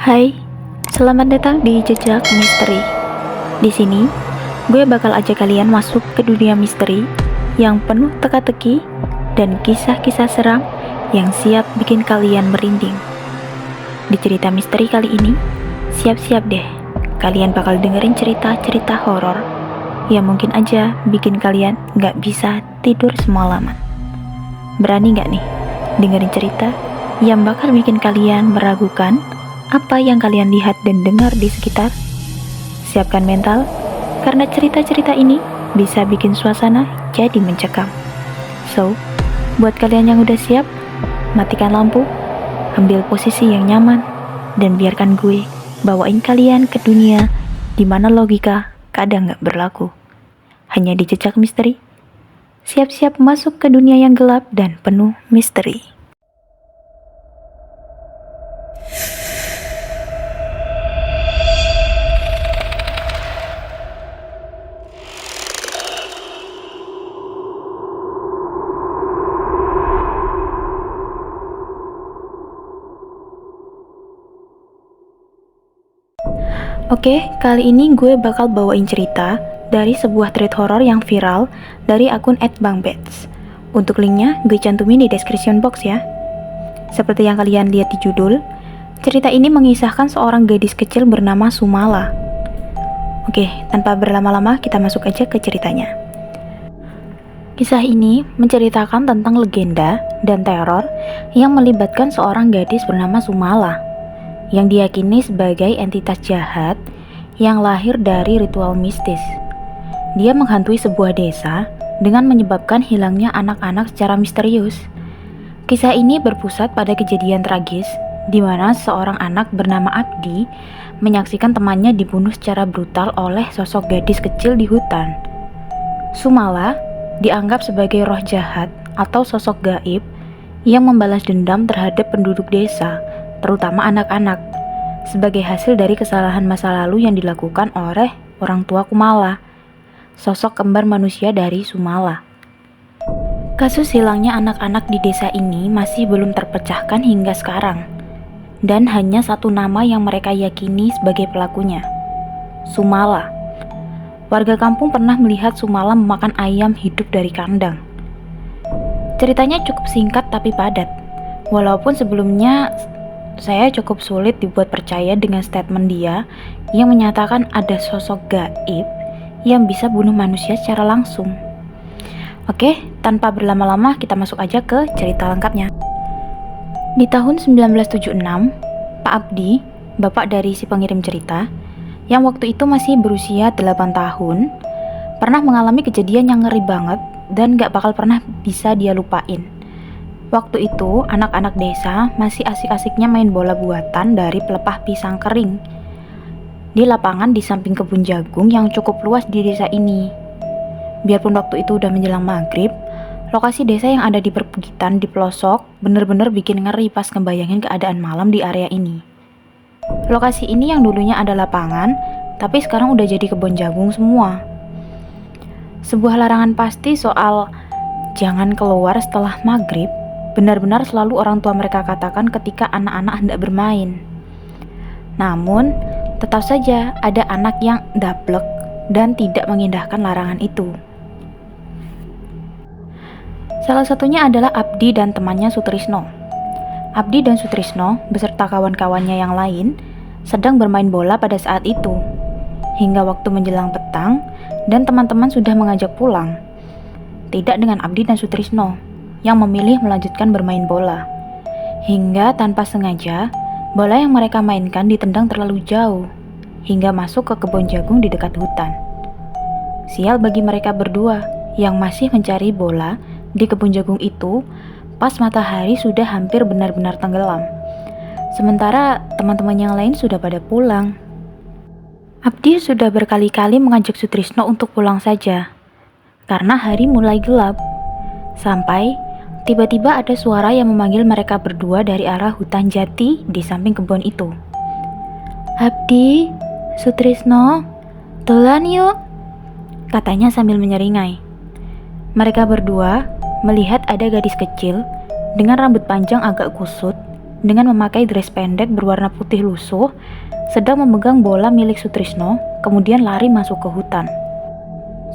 Hai, selamat datang di Jejak Misteri. Di sini, gue bakal ajak kalian masuk ke dunia misteri yang penuh teka-teki dan kisah-kisah seram yang siap bikin kalian merinding. Di cerita misteri kali ini, siap-siap deh, kalian bakal dengerin cerita-cerita horor yang mungkin aja bikin kalian nggak bisa tidur semalaman. Berani nggak nih dengerin cerita yang bakal bikin kalian meragukan apa yang kalian lihat dan dengar di sekitar? Siapkan mental, karena cerita-cerita ini bisa bikin suasana jadi mencekam. So, buat kalian yang udah siap, matikan lampu, ambil posisi yang nyaman, dan biarkan gue bawain kalian ke dunia di mana logika kadang gak berlaku. Hanya di Jejak Misteri. Siap-siap masuk ke dunia yang gelap dan penuh misteri. Oke, kali ini gue bakal bawain cerita dari sebuah thread horor yang viral dari akun @bangbets. Untuk linknya gue cantumin di description box ya. Seperti yang kalian lihat di judul, cerita ini mengisahkan seorang gadis kecil bernama Sumala. Oke, tanpa berlama-lama kita masuk aja ke ceritanya. Kisah ini menceritakan tentang legenda dan teror yang melibatkan seorang gadis bernama Sumala yang diyakini sebagai entitas jahat yang lahir dari ritual mistis. Dia menghantui sebuah desa dengan menyebabkan hilangnya anak-anak secara misterius. Kisah ini berpusat pada kejadian tragis di mana seorang anak bernama Abdi menyaksikan temannya dibunuh secara brutal oleh sosok gadis kecil di hutan. Sumala dianggap sebagai roh jahat atau sosok gaib yang membalas dendam terhadap penduduk desa, terutama anak-anak, sebagai hasil dari kesalahan masa lalu yang dilakukan oleh orang tua Kumala, sosok kembar manusia dari Sumala. Kasus hilangnya anak-anak di desa ini masih belum terpecahkan hingga sekarang, dan hanya satu nama yang mereka yakini sebagai pelakunya, Sumala. Warga kampung pernah melihat Sumala memakan ayam hidup dari kandang. Ceritanya cukup singkat tapi padat, walaupun sebelumnya saya cukup sulit dibuat percaya dengan statement dia yang menyatakan ada sosok gaib yang bisa bunuh manusia secara langsung. Oke, tanpa berlama-lama kita masuk aja ke cerita lengkapnya. Di tahun 1976, Pak Abdi, bapak dari si pengirim cerita, yang waktu itu masih berusia 8 tahun, pernah mengalami kejadian yang ngeri banget dan gak bakal pernah bisa dia lupain. Waktu itu, anak-anak desa masih asik-asiknya main bola buatan dari pelepah pisang kering di lapangan di samping kebun jagung yang cukup luas di desa ini. Biarpun waktu itu udah menjelang maghrib, lokasi desa yang ada di perbukitan di pelosok bener-bener bikin ngeri pas ngebayangin keadaan malam di area ini. Lokasi ini yang dulunya ada lapangan, tapi sekarang udah jadi kebun jagung semua. Sebuah larangan pasti soal jangan keluar setelah maghrib benar-benar selalu orang tua mereka katakan ketika anak-anak hendak bermain. Namun, tetap saja ada anak yang dablek dan tidak mengindahkan larangan itu. Salah satunya adalah Abdi dan temannya Sutrisno. Abdi dan Sutrisno beserta kawan-kawannya yang lain sedang bermain bola pada saat itu. Hingga waktu menjelang petang dan teman-teman sudah mengajak pulang. Tidak dengan Abdi dan Sutrisno yang memilih melanjutkan bermain bola. Hingga tanpa sengaja, bola yang mereka mainkan ditendang terlalu jauh, hingga masuk ke kebun jagung di dekat hutan. Sial bagi mereka berdua yang masih mencari bola di kebun jagung itu pas matahari sudah hampir benar-benar tenggelam. Sementara teman-teman yang lain sudah pada pulang. Abdi sudah berkali-kali mengajak Sutrisno untuk pulang saja, karena hari mulai gelap. Sampai tiba-tiba ada suara yang memanggil mereka berdua dari arah hutan jati di samping kebun itu. Abdi, Sutrisno, dolan yuk, katanya sambil menyeringai. Mereka berdua melihat ada gadis kecil dengan rambut panjang agak kusut dengan memakai dress pendek berwarna putih lusuh, sedang memegang bola milik Sutrisno, kemudian lari masuk ke hutan.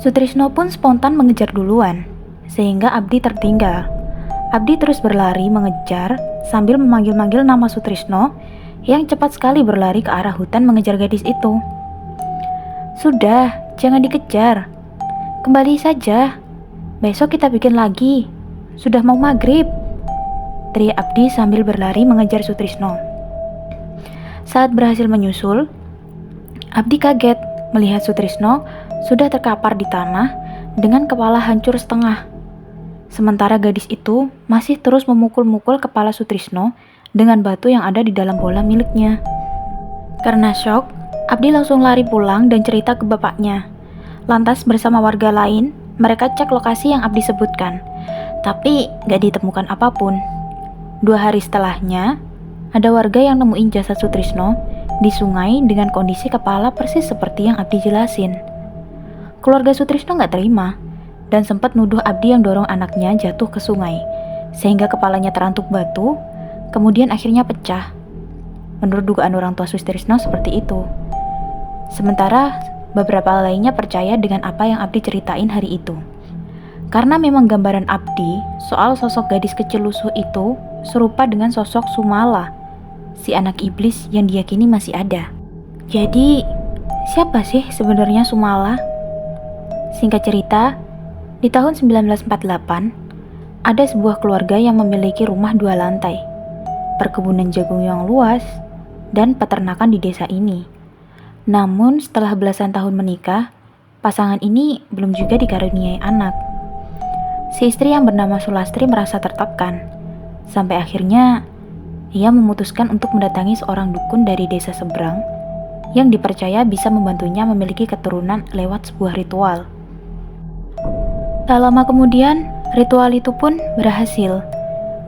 Sutrisno pun spontan mengejar duluan, sehingga Abdi tertinggal. Abdi terus berlari mengejar sambil memanggil-manggil nama Sutrisno yang cepat sekali berlari ke arah hutan mengejar gadis itu. "Sudah, jangan dikejar. Kembali saja. Besok kita bikin lagi. Sudah mau maghrib," teriak Abdi sambil berlari mengejar Sutrisno. Saat berhasil menyusul, Abdi kaget melihat Sutrisno sudah terkapar di tanah dengan kepala hancur setengah. Sementara gadis itu masih terus memukul-mukul kepala Sutrisno dengan batu yang ada di dalam bola miliknya. Karena syok, Abdi langsung lari pulang dan cerita ke bapaknya. Lantas bersama warga lain, mereka cek lokasi yang Abdi sebutkan, tapi gak ditemukan apapun. 2 hari setelahnya, ada warga yang nemuin jasad Sutrisno di sungai dengan kondisi kepala persis seperti yang Abdi jelasin. Keluarga Sutrisno gak terima dan sempat nuduh Abdi yang dorong anaknya jatuh ke sungai, sehingga kepalanya terantuk batu, kemudian akhirnya pecah. Menurut dugaan orang tua Sutrisno seperti itu. Sementara beberapa lainnya percaya dengan apa yang Abdi ceritain hari itu. Karena memang gambaran Abdi soal sosok gadis kecil lusuh itu serupa dengan sosok Sumala, si anak iblis yang diyakini masih ada. Jadi, siapa sih sebenarnya Sumala? Singkat cerita, di tahun 1948, ada sebuah keluarga yang memiliki rumah 2 lantai, perkebunan jagung yang luas, dan peternakan di desa ini. Namun setelah belasan tahun menikah, pasangan ini belum juga dikaruniai anak. Si istri yang bernama Sulastri merasa tertekan, sampai akhirnya ia memutuskan untuk mendatangi seorang dukun dari desa seberang yang dipercaya bisa membantunya memiliki keturunan lewat sebuah ritual. Tak lama kemudian, ritual itu pun berhasil,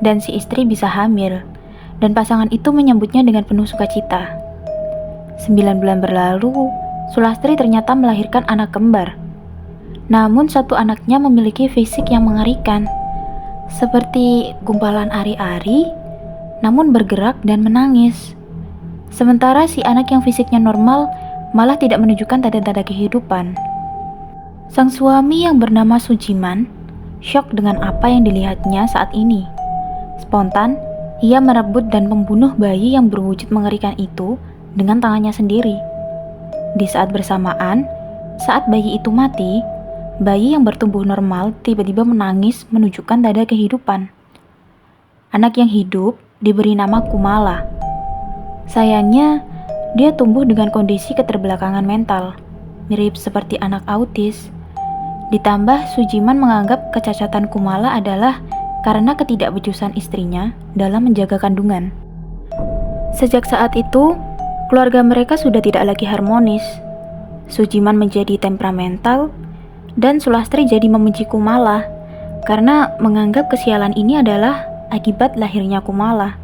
dan si istri bisa hamil, dan pasangan itu menyambutnya dengan penuh sukacita. 9 bulan berlalu, Sulastri ternyata melahirkan anak kembar. Namun satu anaknya memiliki fisik yang mengerikan, seperti gumpalan ari-ari, namun bergerak dan menangis. Sementara si anak yang fisiknya normal malah tidak menunjukkan tanda-tanda kehidupan. Sang suami yang bernama Sujiman syok dengan apa yang dilihatnya saat ini. Spontan, ia merebut dan membunuh bayi yang berwujud mengerikan itu dengan tangannya sendiri. Di saat bersamaan, saat bayi itu mati, bayi yang bertumbuh normal tiba-tiba menangis menunjukkan tanda kehidupan. Anak yang hidup diberi nama Kumala. Sayangnya, dia tumbuh dengan kondisi keterbelakangan mental, mirip seperti anak autis. Ditambah Sujiman menganggap kecacatan Kumala adalah karena ketidakbecusan istrinya dalam menjaga kandungan. Sejak saat itu, keluarga mereka sudah tidak lagi harmonis. Sujiman menjadi temperamental, dan Sulastri jadi membenci Kumala karena menganggap kesialan ini adalah akibat lahirnya Kumala.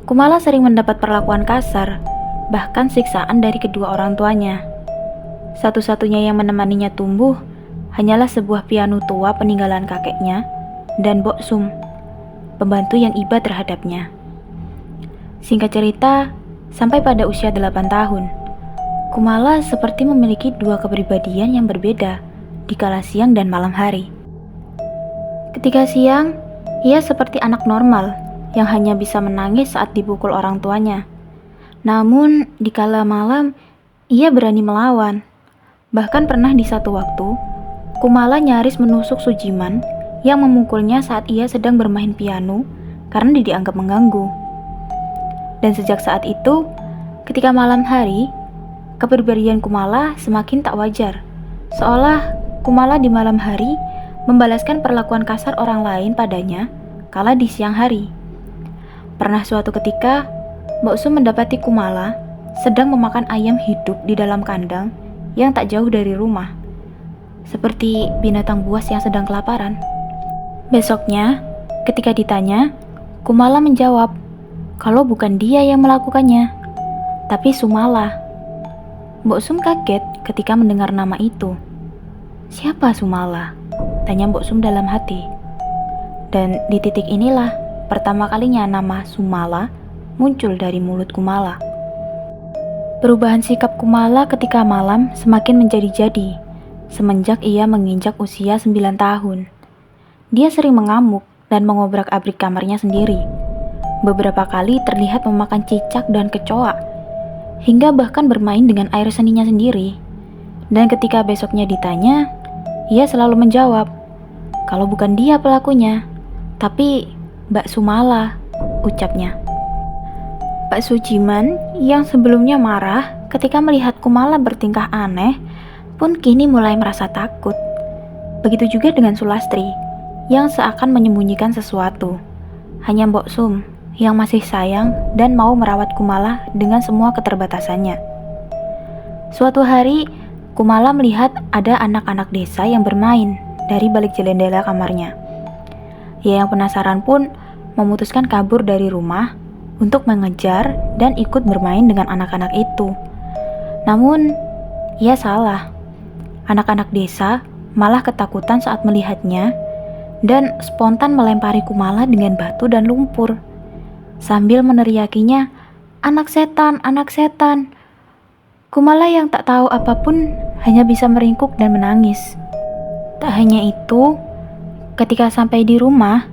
Kumala sering mendapat perlakuan kasar, bahkan siksaan dari kedua orang tuanya. Satu-satunya yang menemaninya tumbuh hanyalah sebuah piano tua peninggalan kakeknya dan Boksum, pembantu yang iba terhadapnya. Singkat cerita, sampai pada usia 8 tahun, Kumala seperti memiliki 2 kepribadian yang berbeda di kala siang dan malam hari. Ketika siang, ia seperti anak normal yang hanya bisa menangis saat dipukul orang tuanya. Namun, di kala malam, ia berani melawan. Bahkan pernah di satu waktu, Kumala nyaris menusuk Sujiman yang memukulnya saat ia sedang bermain piano karena dianggap mengganggu. Dan sejak saat itu, ketika malam hari, kepribadian Kumala semakin tak wajar. Seolah Kumala di malam hari membalaskan perlakuan kasar orang lain padanya kala di siang hari. Pernah suatu ketika, Boksum mendapati Kumala sedang memakan ayam hidup di dalam kandang yang tak jauh dari rumah, seperti binatang buas yang sedang kelaparan. Besoknya, ketika ditanya, Kumala menjawab kalau bukan dia yang melakukannya, tapi Sumala. Boksum kaget ketika mendengar nama itu. "Siapa Sumala?" tanya Boksum dalam hati. Dan di titik inilah pertama kalinya nama Sumala muncul dari mulut Kumala. Perubahan sikap Kumala ketika malam semakin menjadi-jadi semenjak ia menginjak usia 9 tahun. Dia sering mengamuk dan mengobrak-abrik kamarnya sendiri. Beberapa kali terlihat memakan cicak dan kecoa, hingga bahkan bermain dengan air seninya sendiri. Dan ketika besoknya ditanya, ia selalu menjawab, kalau bukan dia pelakunya, tapi Mbak Sumala, ucapnya. Pak Sujiman yang sebelumnya marah ketika melihat Kumala bertingkah aneh pun kini mulai merasa takut. Begitu juga dengan Sulastri yang seakan menyembunyikan sesuatu. Hanya Mbok Sum yang masih sayang dan mau merawat Kumala dengan semua keterbatasannya. Suatu hari, Kumala melihat ada anak-anak desa yang bermain dari balik jendela kamarnya. Ia yang penasaran pun memutuskan kabur dari rumah untuk mengejar dan ikut bermain dengan anak-anak itu. Namun, ia salah. Anak-anak desa malah ketakutan saat melihatnya dan spontan melempari Kumala dengan batu dan lumpur. Sambil meneriakinya, "Anak setan, anak setan." Kumala yang tak tahu apapun hanya bisa meringkuk dan menangis. Tak hanya itu, ketika sampai di rumah,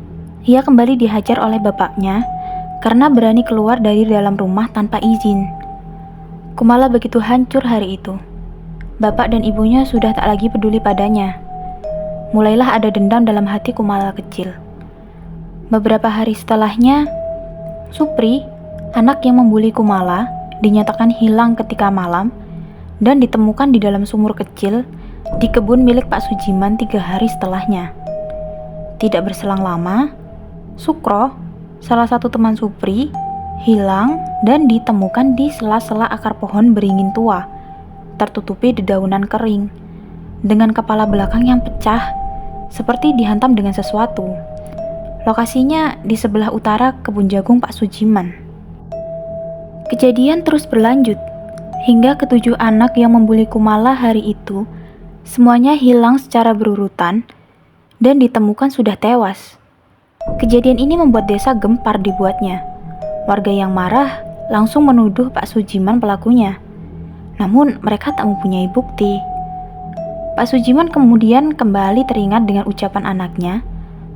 ia kembali dihajar oleh bapaknya karena berani keluar dari dalam rumah tanpa izin. Kumala begitu hancur hari itu. Bapak dan ibunya sudah tak lagi peduli padanya. Mulailah ada dendam dalam hati Kumala kecil. Beberapa hari setelahnya, Supri, anak yang membuli Kumala, dinyatakan hilang ketika malam dan ditemukan di dalam sumur kecil di kebun milik Pak Sujiman 3 hari setelahnya. Tidak berselang lama, Sukro, salah satu teman Supri, hilang dan ditemukan di sela-sela akar pohon beringin tua, tertutupi dedaunan kering, dengan kepala belakang yang pecah, seperti dihantam dengan sesuatu. Lokasinya di sebelah utara kebun jagung Pak Sujiman. Kejadian terus berlanjut, hingga ketujuh anak yang membuli Kumala hari itu, semuanya hilang secara berurutan, dan ditemukan sudah tewas. Kejadian ini membuat desa gempar dibuatnya. Warga yang marah langsung menuduh Pak Sujiman pelakunya. Namun mereka tak mempunyai bukti. Pak Sujiman kemudian kembali teringat dengan ucapan anaknya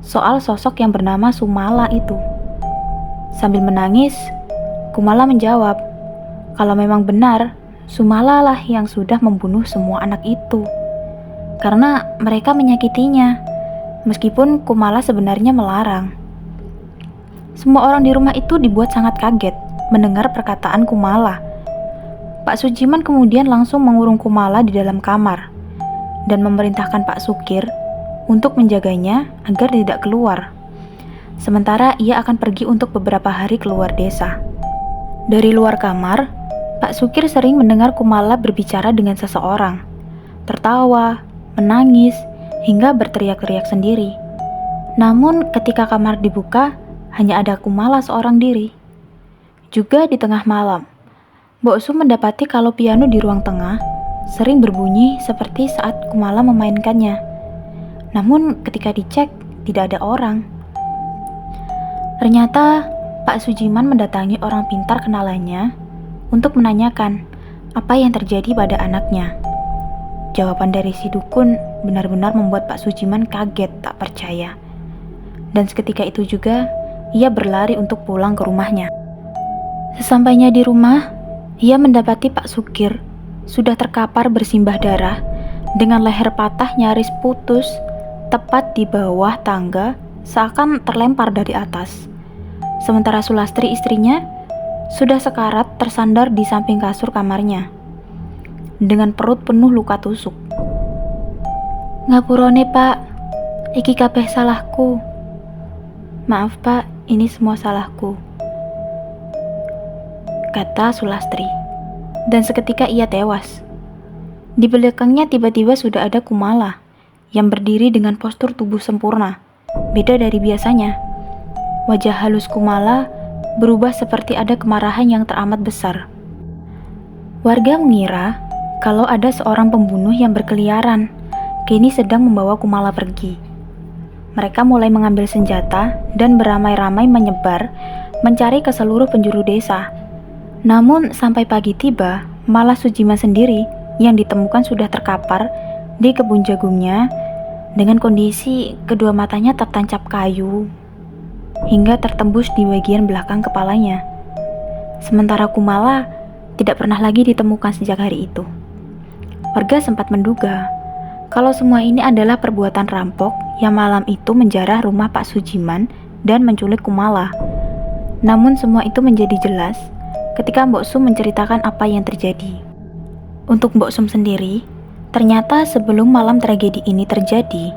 soal sosok yang bernama Sumala itu. Sambil menangis, Kumala menjawab, kalau memang benar, Sumala lah yang sudah membunuh semua anak itu. Karena mereka menyakitinya. Meskipun Kumala sebenarnya melarang. Semua orang di rumah itu dibuat sangat kaget mendengar perkataan Kumala. Pak Sujiman kemudian langsung mengurung Kumala di dalam kamar dan memerintahkan Pak Sukir untuk menjaganya agar tidak keluar. Sementara ia akan pergi untuk beberapa hari keluar desa. Dari luar kamar, Pak Sukir sering mendengar Kumala berbicara dengan seseorang, tertawa, menangis, hingga berteriak-teriak sendiri. Namun ketika kamar dibuka, hanya ada Kumala seorang diri. Juga di tengah malam, Mbok Sum mendapati kalau piano di ruang tengah sering berbunyi seperti saat Kumala memainkannya. Namun ketika dicek, tidak ada orang. Ternyata Pak Sujiman mendatangi orang pintar kenalannya untuk menanyakan apa yang terjadi pada anaknya. Jawaban dari si dukun benar-benar membuat Pak Sujiman kaget tak percaya. Dan seketika itu juga, ia berlari untuk pulang ke rumahnya. Sesampainya di rumah, ia mendapati Pak Sukir sudah terkapar bersimbah darah dengan leher patah nyaris putus tepat di bawah tangga seakan terlempar dari atas. Sementara Sulastri istrinya sudah sekarat tersandar di samping kasur kamarnya dengan perut penuh luka tusuk. "Ngapurone Pak, iki kabeh salahku. Maaf Pak, ini semua salahku," kata Sulastri. Dan seketika ia tewas. Di belakangnya tiba-tiba sudah ada Kumala yang berdiri dengan postur tubuh sempurna, beda dari biasanya. Wajah halus Kumala berubah seperti ada kemarahan yang teramat besar. Warga mengira kalau ada seorang pembunuh yang berkeliaran, kini sedang membawa Kumala pergi. mereka mulai mengambil senjata dan beramai-ramai menyebar mencari ke seluruh penjuru desa. Namun sampai pagi tiba, malah Sujiman sendiri yang ditemukan sudah terkapar di kebun jagungnya dengan kondisi kedua matanya tertancap kayu hingga tertembus di bagian belakang kepalanya. Sementara Kumala tidak pernah lagi ditemukan sejak hari itu. Warga sempat menduga kalau semua ini adalah perbuatan rampok yang malam itu menjarah rumah Pak Sujiman dan menculik Kumala. Namun semua itu menjadi jelas ketika Mbok Sum menceritakan apa yang terjadi. Untuk Mbok Sum sendiri, ternyata sebelum malam tragedi ini terjadi,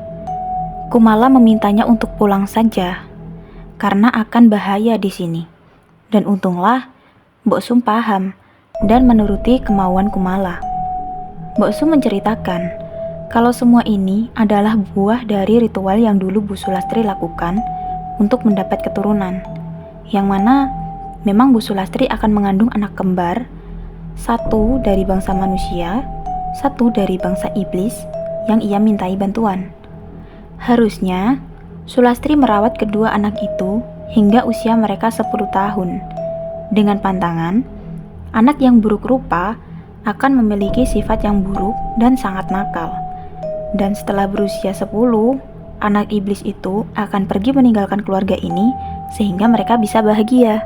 Kumala memintanya untuk pulang saja karena akan bahaya di sini. Dan untunglah Mbok Sum paham dan menuruti kemauan Kumala. Mbok Sum menceritakan kalau semua ini adalah buah dari ritual yang dulu Bu Sulastri lakukan untuk mendapat keturunan, yang mana memang Bu Sulastri akan mengandung anak kembar, satu dari bangsa manusia, satu dari bangsa iblis yang ia mintai bantuan. Harusnya Sulastri merawat kedua anak itu hingga usia mereka 10 tahun, dengan pantangan anak yang buruk rupa akan memiliki sifat yang buruk dan sangat nakal. Dan setelah berusia 10, anak iblis itu akan pergi meninggalkan keluarga ini sehingga mereka bisa bahagia.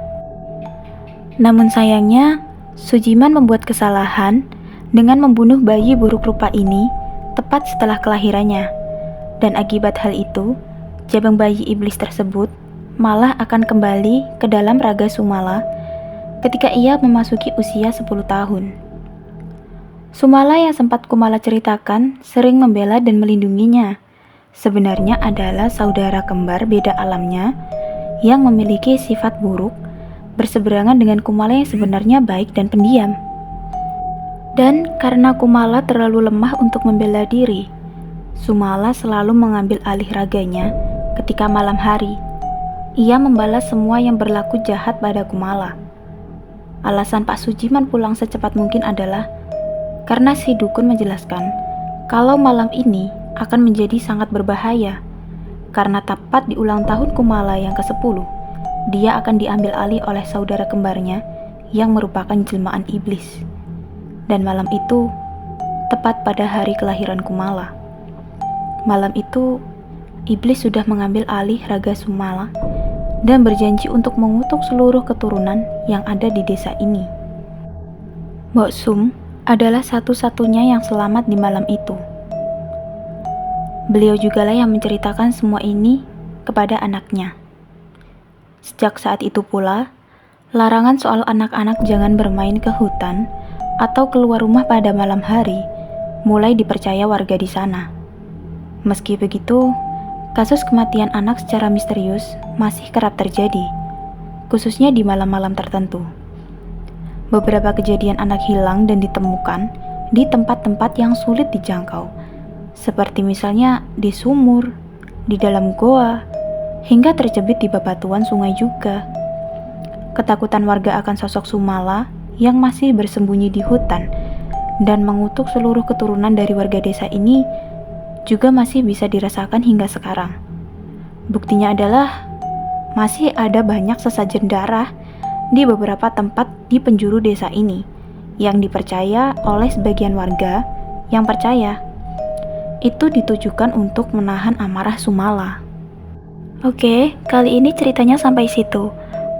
Namun sayangnya, Sujiman membuat kesalahan dengan membunuh bayi buruk rupa ini tepat setelah kelahirannya. Dan akibat hal itu, jabang bayi iblis tersebut malah akan kembali ke dalam raga Sumala ketika ia memasuki usia 10 tahun. Sumala yang sempat Kumala ceritakan sering membela dan melindunginya. Sebenarnya adalah saudara kembar beda alamnya yang memiliki sifat buruk berseberangan dengan Kumala yang sebenarnya baik dan pendiam. Dan karena Kumala terlalu lemah untuk membela diri, Sumala selalu mengambil alih raganya ketika malam hari. Ia membalas semua yang berlaku jahat pada Kumala. Alasan Pak Sujiman pulang secepat mungkin adalah karena si dukun menjelaskan kalau malam ini akan menjadi sangat berbahaya karena tepat di ulang tahun Kumala yang ke-10, dia akan diambil alih oleh saudara kembarnya yang merupakan jelmaan iblis. Dan malam itu tepat pada hari kelahiran Kumala. Malam itu iblis sudah mengambil alih raga Sumala dan berjanji untuk mengutuk seluruh keturunan yang ada di desa ini. Mbok Sum adalah satu-satunya yang selamat di malam itu. Beliau jugalah yang menceritakan semua ini kepada anaknya. Sejak saat itu pula, larangan soal anak-anak jangan bermain ke hutan atau keluar rumah pada malam hari mulai dipercaya warga di sana. Meski begitu, kasus kematian anak secara misterius masih kerap terjadi, khususnya di malam-malam tertentu. Beberapa kejadian anak hilang dan ditemukan di tempat-tempat yang sulit dijangkau, seperti misalnya di sumur, di dalam goa, hingga tercebit di bebatuan sungai juga. Ketakutan warga akan sosok Sumala yang masih bersembunyi di hutan dan mengutuk seluruh keturunan dari warga desa ini juga masih bisa dirasakan hingga sekarang. Buktinya adalah masih ada banyak sesajen darah di beberapa tempat di penjuru desa ini yang dipercaya oleh sebagian warga yang percaya itu ditujukan untuk menahan amarah Sumala. Oke, kali ini ceritanya sampai situ.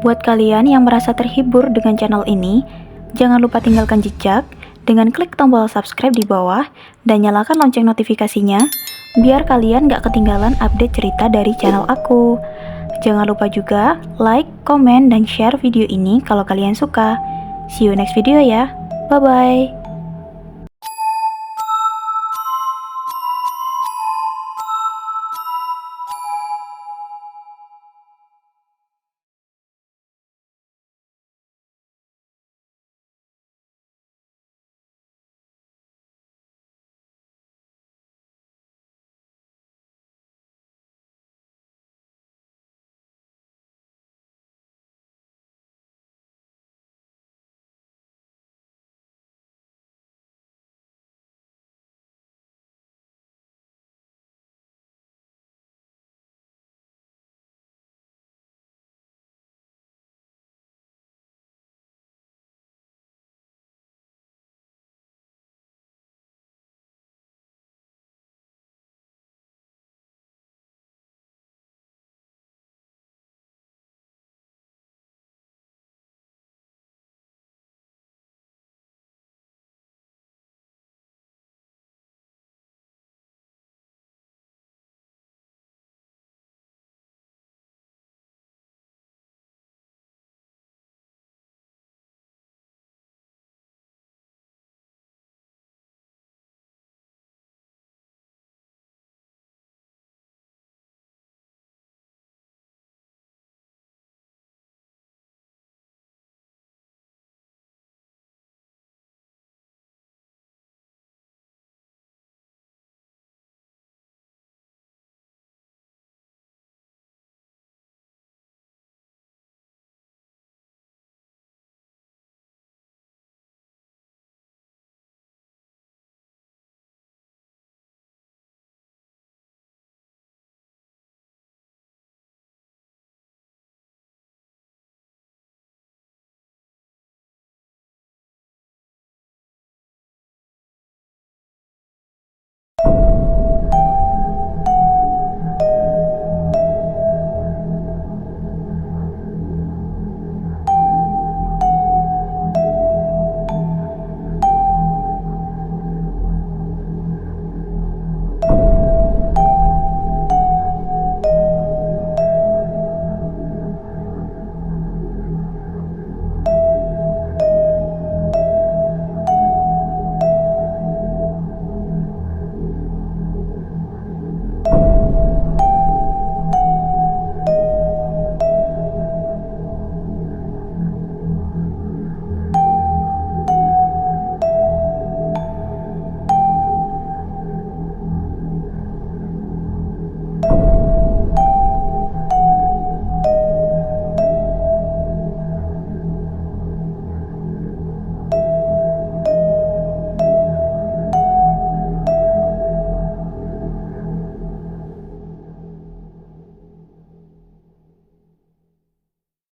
Buat kalian yang merasa terhibur dengan channel ini, jangan lupa tinggalkan jejak dengan klik tombol subscribe di bawah dan nyalakan lonceng notifikasinya biar kalian gak ketinggalan update cerita dari channel aku. Jangan lupa juga like, komen, dan share video ini kalau kalian suka. See you next video ya. Bye-bye.